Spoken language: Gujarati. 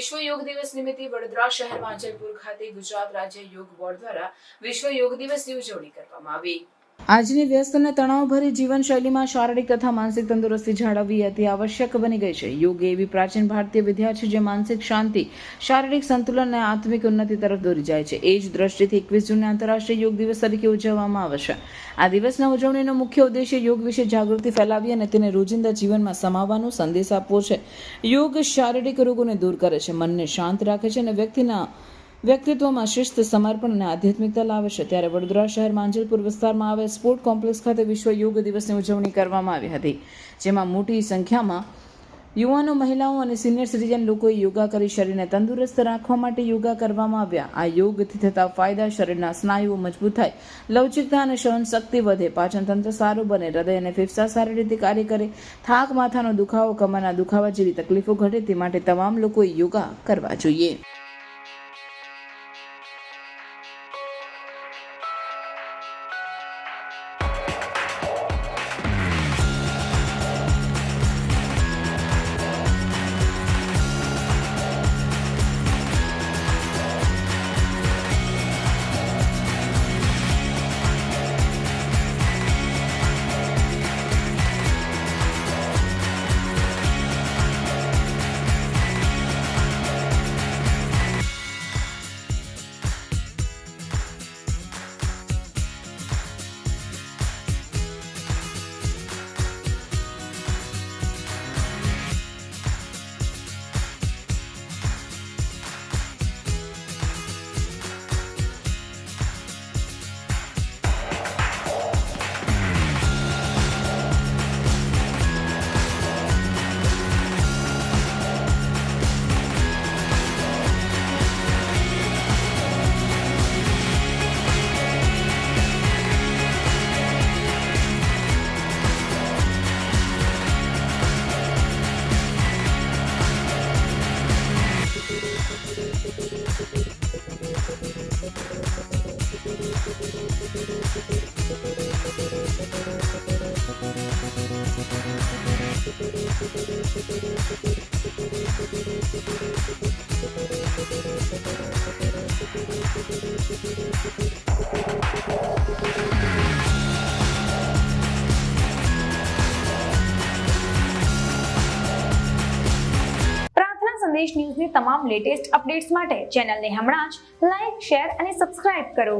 વિશ્વ યોગ દિવસ નિમિત્તે વડોદરા શહેર માંજલપુર ખાતે ગુજરાત રાજ્ય યોગ બોર્ડ દ્વારા વિશ્વ યોગ દિવસની ઉજવણી કરવામાં આવી। આજની વ્યસ્ત અને તણાવભરી જીવનશૈલીમાં શારીરિક તથા માનસિક તંદુરસ્તી જાળવવી અતિ આવશ્યક બની ગઈ છે। યોગ એવી પ્રાચીન ભારતીય વિદ્યા છે જે માનસિક શાંતિ, શારીરિક સંતુલન અને આત્મિક ઉન્નતિ તરફ દોરી જાય છે। એ જ દ્રષ્ટિથી 21 જૂનને આંતરરાષ્ટ્રીય યોગ દિવસ તરીકે ઉજવવામાં આવે છે। આ દિવસના ઉજવણીનો મુખ્ય ઉદ્દેશ્ય યોગ વિશે જાગૃતિ ફેલાવી અને તેને રોજિંદા જીવનમાં સમાવવાનો સંદેશ આપવો છે। યોગ શારીરિક રોગોને દૂર કરે છે, મનને શાંત રાખે છે અને વ્યક્તિત્વમાં શિસ્ત, સમર્પણ અને આધ્યાત્મિકતા લાવે છે। ત્યારે વડોદરા શહેર માંજલપુર વિસ્તારમાં આવેલ સ્પોર્ટ કોમ્પ્લેક્સ ખાતે વિશ્વ યોગ દિવસની ઉજવણી કરવામાં આવી હતી, જેમાં મોટી સંખ્યામાં યુવાનો, મહિલાઓ અને સિનિયર સિટીઝન લોકોએ યોગા કરી શરીરને તંદુરસ્ત રાખવા માટે યોગા કરવામાં આવ્યા। આ યોગથી થતા ફાયદા: શરીરના સ્નાયુઓ મજબૂત થાય, લવચિકતા અને સહનશક્તિ વધે, પાચન તંત્ર સારું બને, હૃદય અને ફેફસા સારી રીતે કાર્ય કરે, થાક, માથાનો દુખાવો, કમરના દુખાવા જેવી તકલીફો ઘટે। તે માટે તમામ લોકોએ યોગા કરવા જોઈએ। સંદેશ ન્યૂઝની તમામ લેટેસ્ટ અપડેટ્સ માટે ચેનલને હમણાં જ લાઈક, શેર અને સબસ્ક્રાઇબ કરો।